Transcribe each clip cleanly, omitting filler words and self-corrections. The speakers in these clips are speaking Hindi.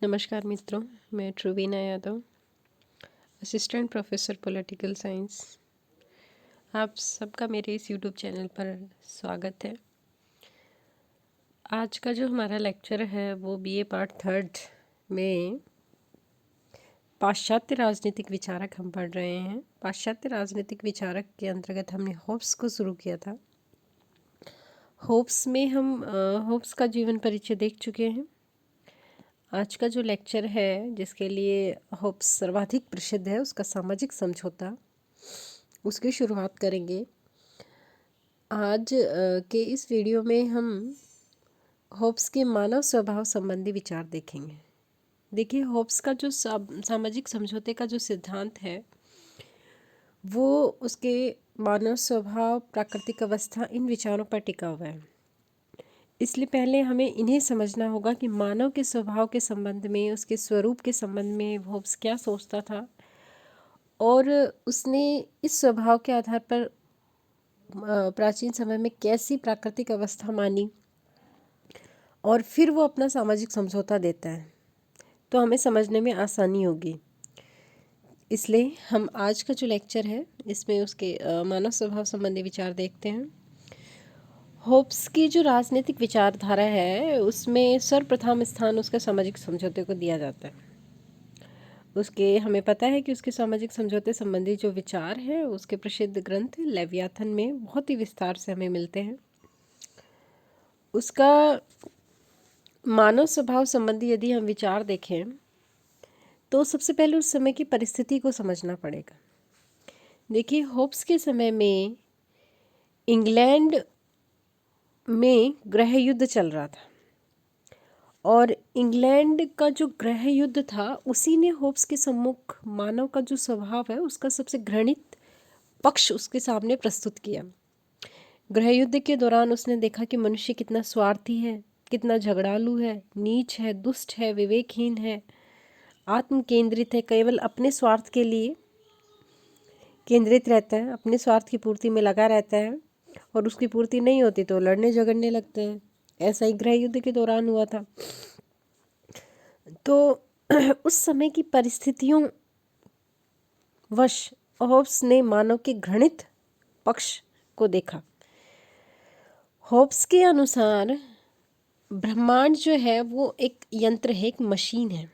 नमस्कार मित्रों, मैं Truvina Yadav, assistant professor political science. आप सबका मेरे इस यूट्यूब चैनल पर स्वागत है। आज का जो हमारा लेक्चर है वो बीए पार्ट 3 में पाश्चात्य राजनीतिक विचारक हम पढ़ रहे हैं। पाश्चात्य राजनीतिक विचारक के अंतर्गत हमने होब्स को शुरू किया था। होब्स में हम होब्स का जीवन परिचय देख चुके हैं। आज का जो लेक्चर है, जिसके लिए होब्स सर्वाधिक प्रसिद्ध है, उसका सामाजिक समझौता, उसकी शुरुआत करेंगे। आज के इस वीडियो में हम होब्स के मानव स्वभाव संबंधी विचार देखेंगे। देखिए, होब्स का जो सामाजिक समझौते का जो सिद्धांत है वो उसके मानव स्वभाव, प्राकृतिक अवस्था, इन विचारों पर टिका हुआ है। इसलिए पहले हमें इन्हें समझना होगा कि मानव के स्वभाव के संबंध में, उसके स्वरूप के संबंध में होब्स क्या सोचता था और उसने इस स्वभाव के आधार पर प्राचीन समय में कैसी प्राकृतिक अवस्था मानी और फिर वो अपना सामाजिक समझौता देता है, तो हमें समझने में आसानी होगी। इसलिए हम आज का जो लेक्चर है इसमें उसके मानव स्वभाव संबंधी विचार देखते हैं। होब्स की जो राजनीतिक विचारधारा है उसमें सर्वप्रथम स्थान उसके सामाजिक समझौते को दिया जाता है। उसके हमें पता है कि उसके सामाजिक समझौते संबंधी जो विचार हैं उसके प्रसिद्ध ग्रंथ लेवियाथन में बहुत ही विस्तार से हमें मिलते हैं। उसका मानव स्वभाव संबंधी यदि हम विचार देखें तो सबसे पहले उस समय की परिस्थिति को समझना पड़ेगा। देखिए, होब्स के समय में इंग्लैंड में गृह युद्ध चल रहा था और इंग्लैंड का जो गृह युद्ध था उसी ने होब्स के सम्मुख मानव का जो स्वभाव है उसका सबसे घृणित पक्ष उसके सामने प्रस्तुत किया। गृह युद्ध के दौरान उसने देखा कि मनुष्य कितना स्वार्थी है, कितना झगड़ालू है, नीच है, दुष्ट है, विवेकहीन है, आत्म केंद्रित है, केवल अपने स्वार्थ के लिए केंद्रित रहता है, अपने स्वार्थ की पूर्ति में लगा रहता है और उसकी पूर्ति नहीं होती तो लड़ने झगड़ने लगते हैं। ऐसा ही गृह युद्ध के दौरान हुआ था। तो उस समय की परिस्थितियों वश होब्स ने मानव के घृणित पक्ष को देखा। होब्स के अनुसार ब्रह्मांड जो है वो एक यंत्र है, एक मशीन है,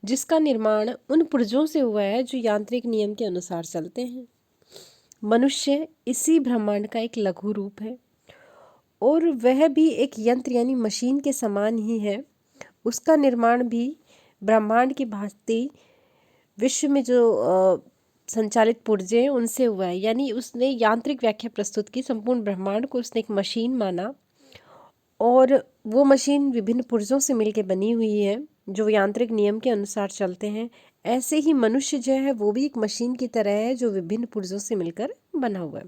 जिसका निर्माण उन पुर्जों से हुआ है जो यांत्रिक नियम के अनुसार चलते हैं। मनुष्य इसी ब्रह्मांड का एक लघु रूप है और वह भी एक यंत्र यानी मशीन के समान ही है। उसका निर्माण भी ब्रह्मांड की भांति विश्व में जो संचालित पुर्जे हैं उनसे हुआ है। यानी उसने यांत्रिक व्याख्या प्रस्तुत की, संपूर्ण ब्रह्मांड को उसने एक मशीन माना और वो मशीन विभिन्न पुर्जों से मिलकर बनी हुई है जो यांत्रिक नियम के अनुसार चलते हैं। ऐसे ही मनुष्य जो है वो भी एक मशीन की तरह है जो विभिन्न पुर्जों से मिलकर बना हुआ है।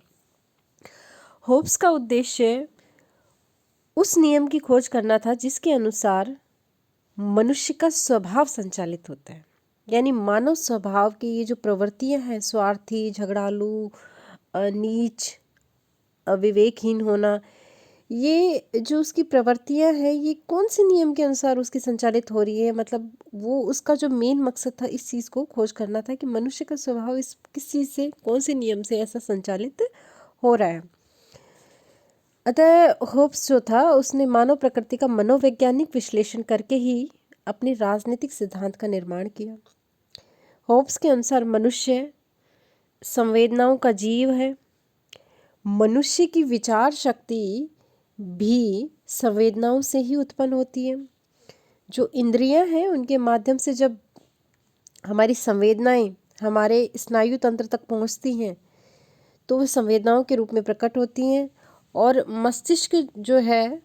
होब्स का उद्देश्य उस नियम की खोज करना था जिसके अनुसार मनुष्य का स्वभाव संचालित होता है। यानी मानव स्वभाव की ये जो प्रवृत्तियां हैं, स्वार्थी, झगड़ालू, नीच, विवेकहीन होना, ये जो उसकी प्रवृत्तियां हैं ये कौन से नियम के अनुसार उसकी संचालित हो रही है। मतलब वो उसका जो मेन मकसद था इस चीज़ को खोज करना था कि मनुष्य का स्वभाव इस किस चीज़ से, कौन से नियम से ऐसा संचालित हो रहा है। अतः होब्स जो था उसने मानव प्रकृति का मनोवैज्ञानिक विश्लेषण करके ही अपने राजनीतिक सिद्धांत का निर्माण किया। होब्स के अनुसार मनुष्य संवेदनाओं का जीव है। मनुष्य की विचार शक्ति भी संवेदनाओं से ही उत्पन्न होती है। जो इंद्रियां हैं उनके माध्यम से जब हमारी संवेदनाएं हमारे स्नायु तंत्र तक पहुंचती हैं तो वो संवेदनाओं के रूप में प्रकट होती हैं और मस्तिष्क जो है,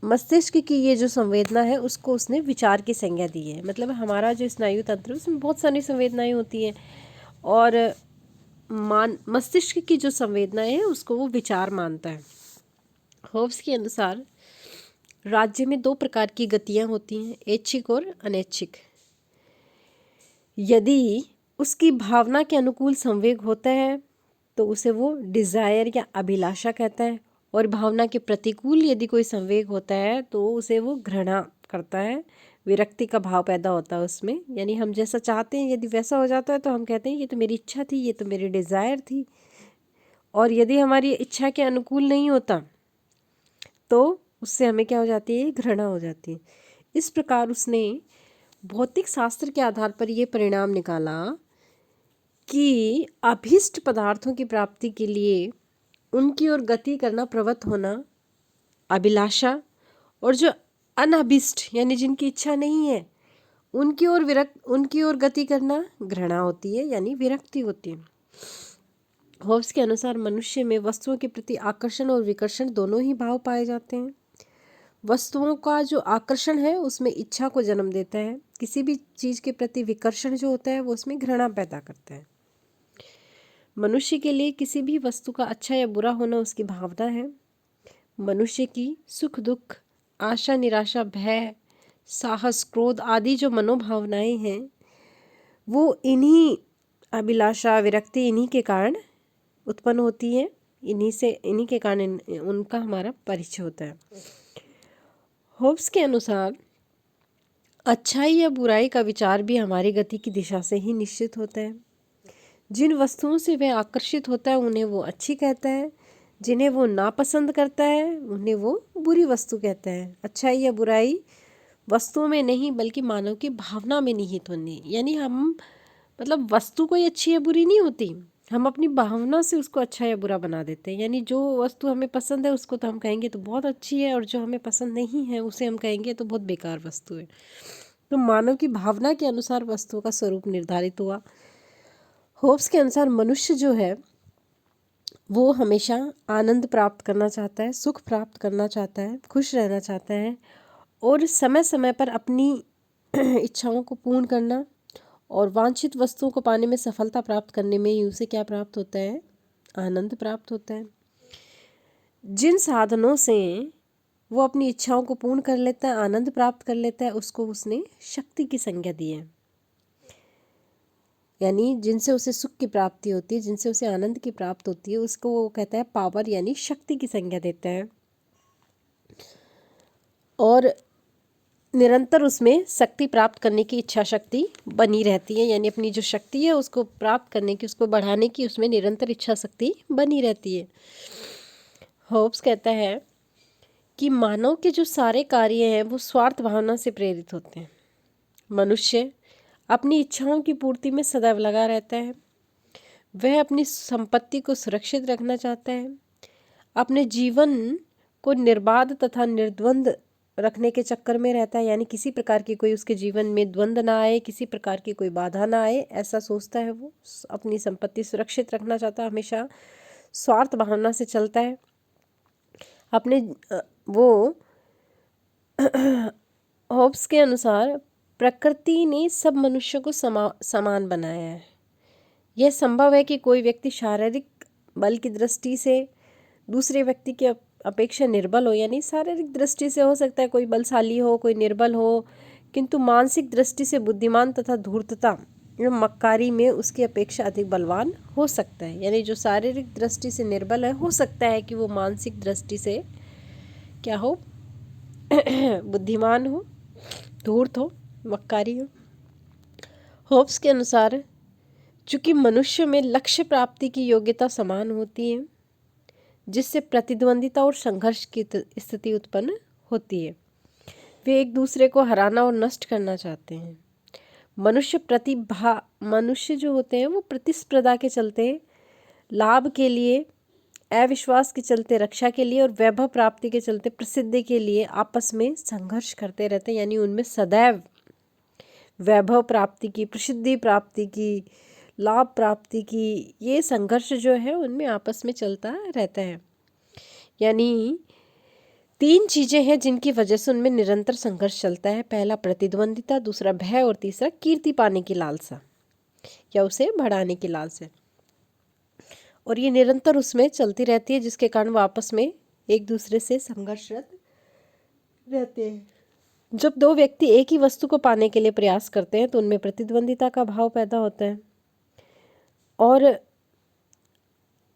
मस्तिष्क की ये जो संवेदना है उसको उसने विचार की संज्ञा दी है। मतलब हमारा जो स्नायु तंत्र है उसमें बहुत सारी संवेदनाएं होती हैं और मस्तिष्क की जो संवेदनाएं है उसको वो विचार मानता है। होब्स के अनुसार राज्य में 2 प्रकार की गतियां होती हैं, ऐच्छिक और अनैच्छिक। यदि उसकी भावना के अनुकूल संवेग होता है तो उसे वो डिज़ायर या अभिलाषा कहता है और भावना के प्रतिकूल यदि कोई संवेग होता है तो उसे वो घृणा करता है, विरक्ति का भाव पैदा होता है उसमें। यानी हम जैसा चाहते हैं यदि वैसा हो जाता है तो हम कहते हैं ये तो मेरी इच्छा थी, ये तो मेरी डिज़ायर थी। और यदि हमारी इच्छा के अनुकूल नहीं होता तो उससे हमें क्या हो जाती है, घृणा हो जाती है। इस प्रकार उसने भौतिक शास्त्र के आधार पर ये परिणाम निकाला कि अभीष्ट पदार्थों की प्राप्ति के लिए उनकी ओर गति करना, प्रवृत्त होना, अभिलाषा, और जो अनअभिष्ट यानी जिनकी इच्छा नहीं है उनकी ओर गति करना घृणा होती है, यानी विरक्ति होती है। होब्स के अनुसार मनुष्य में वस्तुओं के प्रति आकर्षण और विकर्षण दोनों ही भाव पाए जाते हैं। वस्तुओं का जो आकर्षण है उसमें इच्छा को जन्म देता है, किसी भी चीज़ के प्रति विकर्षण जो होता है वो उसमें घृणा पैदा करता है। मनुष्य के लिए किसी भी वस्तु का अच्छा या बुरा होना उसकी भावना है। मनुष्य की सुख दुख, आशा निराशा, भय, साहस, क्रोध आदि जो मनोभावनाएं हैं वो इन्हीं अभिलाषा, विरक्ति इन्हीं के कारण उत्पन्न होती है, इन्हीं के कारण उनका हमारा परिचय होता है। होब्स के अनुसार अच्छाई या बुराई का विचार भी हमारी गति की दिशा से ही निश्चित होता है। जिन वस्तुओं से वह आकर्षित होता है उन्हें वो अच्छी कहता है, जिन्हें वो नापसंद करता है उन्हें वो बुरी वस्तु कहता है। अच्छाई या बुराई वस्तुओं में नहीं बल्कि मानव की भावना में निहित होनी, यानी हम मतलब वस्तु कोई अच्छी या बुरी नहीं होती, हम अपनी भावना से उसको अच्छा या बुरा बना देते हैं। यानी जो वस्तु हमें पसंद है उसको तो हम कहेंगे तो बहुत अच्छी है, और जो हमें पसंद नहीं है उसे हम कहेंगे तो बहुत बेकार वस्तु है। तो मानव की भावना के अनुसार वस्तुओं का स्वरूप निर्धारित हुआ। होब्स के अनुसार मनुष्य जो है वो हमेशा आनंद प्राप्त करना चाहता है, सुख प्राप्त करना चाहता है, खुश रहना चाहता है, और समय समय पर अपनी इच्छाओं को पूर्ण करना और वांछित वस्तुओं को पाने में सफलता प्राप्त करने में ही उसे क्या प्राप्त होता है, आनंद प्राप्त होता है। जिन साधनों से वो अपनी इच्छाओं को पूर्ण कर लेता है, आनंद प्राप्त कर लेता है, उसको उसने शक्ति की संज्ञा दी है। यानी जिनसे उसे सुख की प्राप्ति होती है, जिनसे उसे आनंद की प्राप्त होती है, उसको वो कहता है पावर, यानी शक्ति की संज्ञा देता है। और निरंतर उसमें शक्ति प्राप्त करने की इच्छा शक्ति बनी रहती है, यानी अपनी जो शक्ति है उसको प्राप्त करने की, उसको बढ़ाने की, उसमें निरंतर इच्छा शक्ति बनी रहती है। होब्स कहता है कि मानव के जो सारे कार्य हैं वो स्वार्थ भावना से प्रेरित होते हैं। मनुष्य अपनी इच्छाओं की पूर्ति में सदैव लगा रहता है। वह अपनी संपत्ति को सुरक्षित रखना चाहता है, अपने जीवन को निर्बाध तथा निर्द्वंद रखने के चक्कर में रहता है, यानी किसी प्रकार की कोई उसके जीवन में द्वंद्व ना आए, किसी प्रकार की कोई बाधा ना आए, ऐसा सोचता है। वो अपनी संपत्ति सुरक्षित रखना चाहता है, हमेशा स्वार्थ भावना से चलता है। अपने वो होब्स के अनुसार प्रकृति ने सब मनुष्यों को समान बनाया है। यह संभव है कि कोई व्यक्ति शारीरिक बल की दृष्टि से दूसरे व्यक्ति के अपेक्षा निर्बल हो, यानी शारीरिक दृष्टि से हो सकता है कोई बलशाली हो, कोई निर्बल हो, किंतु मानसिक दृष्टि से बुद्धिमान तथा धूर्तता एवं मक्कारी में उसकी अपेक्षा अधिक बलवान हो सकता है। यानी जो शारीरिक दृष्टि से निर्बल है, हो सकता है कि वो मानसिक दृष्टि से क्या हो, बुद्धिमान हो, धूर्त हो, मक्कारी हो। होब्स के अनुसार चूंकि मनुष्य में लक्ष्य प्राप्ति की योग्यता समान होती है, जिससे प्रतिद्वंदिता और संघर्ष की स्थिति उत्पन्न होती है, वे एक दूसरे को हराना और नष्ट करना चाहते हैं। मनुष्य जो होते हैं वो प्रतिस्पर्धा के चलते, लाभ के लिए, अविश्वास के चलते रक्षा के लिए, और वैभव प्राप्ति के चलते प्रसिद्धि के लिए आपस में संघर्ष करते रहते हैं। यानी उनमें सदैव वैभव प्राप्ति की, प्रसिद्धि प्राप्ति की, लाभ प्राप्ति की, ये संघर्ष जो है उनमें आपस में चलता रहता है। यानी 3 चीज़ें हैं जिनकी वजह से उनमें निरंतर संघर्ष चलता है। पहला प्रतिद्वंदिता, दूसरा भय, और तीसरा कीर्ति पाने की लालसा या उसे बढ़ाने की लालसा। और ये निरंतर उसमें चलती रहती है, जिसके कारण वो आपस में एक दूसरे से संघर्षरत रहते हैं। जब 2 व्यक्ति एक ही वस्तु को पाने के लिए प्रयास करते हैं तो उनमें प्रतिद्वंदिता का भाव पैदा होता है, और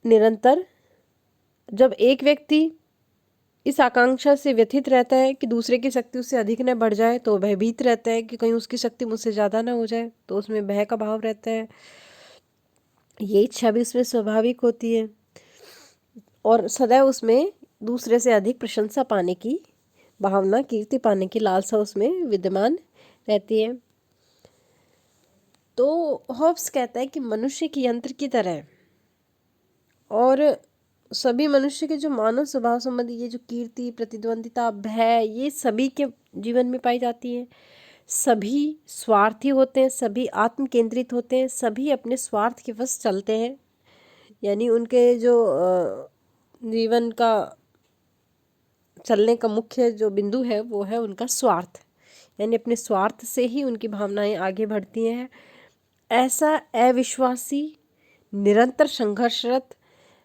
निरंतर जब एक व्यक्ति इस आकांक्षा से व्यथित रहता है कि दूसरे की शक्ति उससे अधिक न बढ़ जाए, तो भयभीत रहता है कि कहीं उसकी शक्ति मुझसे ज़्यादा ना हो जाए, तो उसमें भय का भाव रहता है। ये इच्छा भी उसमें स्वाभाविक होती है और सदैव उसमें दूसरे से अधिक प्रशंसा पाने की भावना, कीर्ति पाने की लालसा उसमें विद्यमान रहती है। तो हॉब्स कहता है कि मनुष्य की यंत्र की तरह है और सभी मनुष्य के जो मानव स्वभाव संबंधी ये जो कीर्ति, प्रतिद्वंदिता, भय, ये सभी के जीवन में पाई जाती है। सभी स्वार्थी होते हैं, सभी आत्म केंद्रित होते हैं, सभी अपने स्वार्थ के वश चलते हैं। यानी उनके जो जीवन का चलने का मुख्य जो बिंदु है वो है उनका स्वार्थ, यानी अपने स्वार्थ से ही उनकी भावनाएं आगे बढ़ती हैं। ऐसा अविश्वासी, निरंतर संघर्षरत,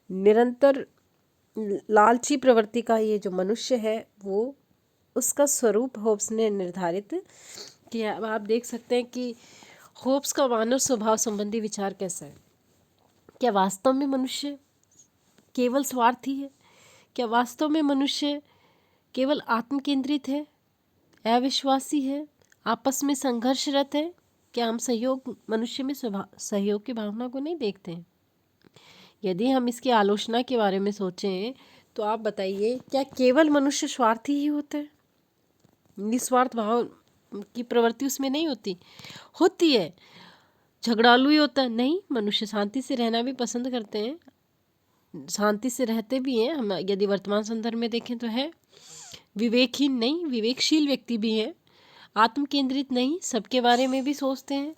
निरंतर लालची प्रवृत्ति का ये जो मनुष्य है वो, उसका स्वरूप होब्स ने निर्धारित किया। अब आप देख सकते हैं कि होब्स का मानव स्वभाव संबंधी विचार कैसा है। क्या वास्तव में मनुष्य केवल स्वार्थी है? क्या वास्तव में मनुष्य केवल आत्म केंद्रित है, अविश्वासी है, आपस में संघर्षरत है? क्या हम मनुष्य में सहयोग की भावना को नहीं देखते हैं? यदि हम इसकी आलोचना के बारे में सोचें तो आप बताइए, क्या केवल मनुष्य स्वार्थी ही होते हैं? निस्वार्थ भाव की प्रवृत्ति उसमें नहीं होती है। झगड़ालू ही होता है? नहीं, मनुष्य शांति से रहना भी पसंद करते हैं, शांति से रहते भी हैं। हम यदि वर्तमान संदर्भ में देखें तो है। विवेकहीन नहीं, विवेकशील व्यक्ति भी हैं। आत्म केंद्रित नहीं, सबके बारे में भी सोचते हैं।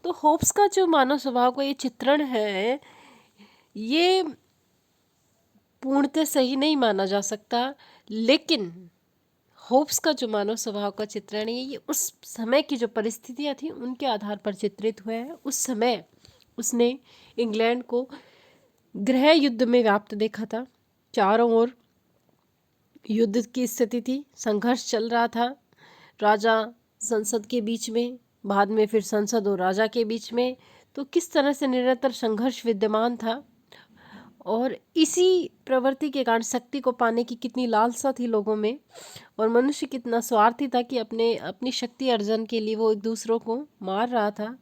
तो होब्स का जो मानव स्वभाव का ये चित्रण है, ये पूर्णतः सही नहीं माना जा सकता, लेकिन होब्स का जो मानव स्वभाव का चित्रण है ये उस समय की जो परिस्थितियाँ थी उनके आधार पर चित्रित हुआ है। उस समय उसने इंग्लैंड को गृह युद्ध में व्याप्त देखा था। चारों ओर युद्ध की स्थिति थी, संघर्ष चल रहा था, राजा संसद के बीच में, बाद में फिर संसद और राजा के बीच में। तो किस तरह से निरंतर संघर्ष विद्यमान था और इसी प्रवृत्ति के कारण शक्ति को पाने की कितनी लालसा थी लोगों में, और मनुष्य कितना स्वार्थी था कि अपनी शक्ति अर्जन के लिए वो एक दूसरों को मार रहा था।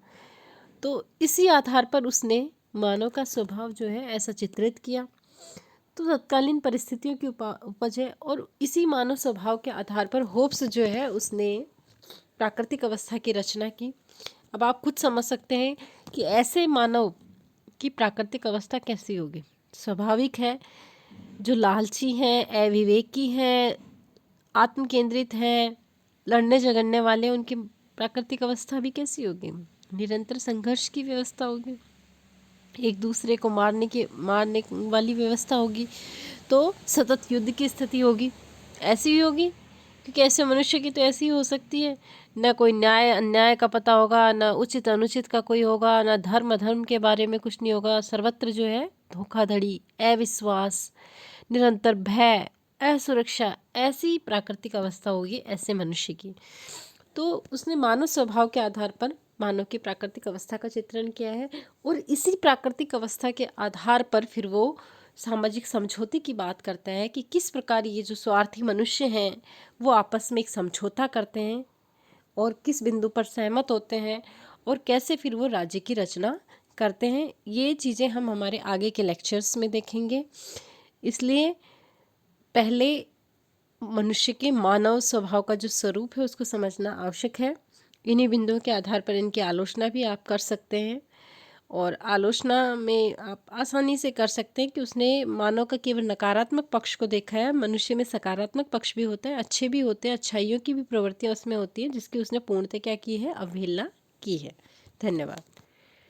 तो इसी आधार पर उसने मानव का स्वभाव जो है ऐसा चित्रित किया। तो तत्कालीन परिस्थितियों की उपज है और इसी मानव स्वभाव के आधार पर होब्स जो है उसने प्राकृतिक अवस्था की रचना की। अब आप खुद समझ सकते हैं कि ऐसे मानव की प्राकृतिक अवस्था कैसी होगी। स्वाभाविक है, जो लालची हैं, अविवेकी हैं, आत्म केंद्रित हैं, लड़ने झगड़ने वाले, उनकी प्राकृतिक अवस्था भी कैसी होगी? निरंतर संघर्ष की व्यवस्था होगी, एक दूसरे को मारने वाली व्यवस्था होगी। तो सतत युद्ध की स्थिति होगी, ऐसी ही होगी, क्योंकि ऐसे मनुष्य की तो ऐसी ही हो सकती है। न कोई न्याय अन्याय का पता होगा, न उचित अनुचित का कोई होगा, न धर्म अधर्म के बारे में कुछ नहीं होगा। सर्वत्र जो है धोखाधड़ी, अविश्वास, निरंतर भय, असुरक्षा, ऐसी प्राकृतिक अवस्था होगी ऐसे मनुष्य की। तो उसने मानव स्वभाव के आधार पर मानव की प्राकृतिक अवस्था का चित्रण किया है और इसी प्राकृतिक अवस्था के आधार पर फिर वो सामाजिक समझौते की बात करता है कि किस प्रकार ये जो स्वार्थी मनुष्य हैं वो आपस में एक समझौता करते हैं और किस बिंदु पर सहमत होते हैं और कैसे फिर वो राज्य की रचना करते हैं। ये चीज़ें हम हमारे आगे के लेक्चर्स में देखेंगे। इसलिए पहले मनुष्य के मानव स्वभाव का जो स्वरूप है उसको समझना आवश्यक है। इन्हीं बिंदुओं के आधार पर इनकी आलोचना भी आप कर सकते हैं और आलोचना में आप आसानी से कर सकते हैं कि उसने मानव का केवल नकारात्मक पक्ष को देखा है। मनुष्य में सकारात्मक पक्ष भी होता है, अच्छे भी होते हैं, अच्छाइयों की भी प्रवृत्तियाँ उसमें होती हैं जिसकी उसने पूर्णतः क्या की है, अवहेलना की है। धन्यवाद।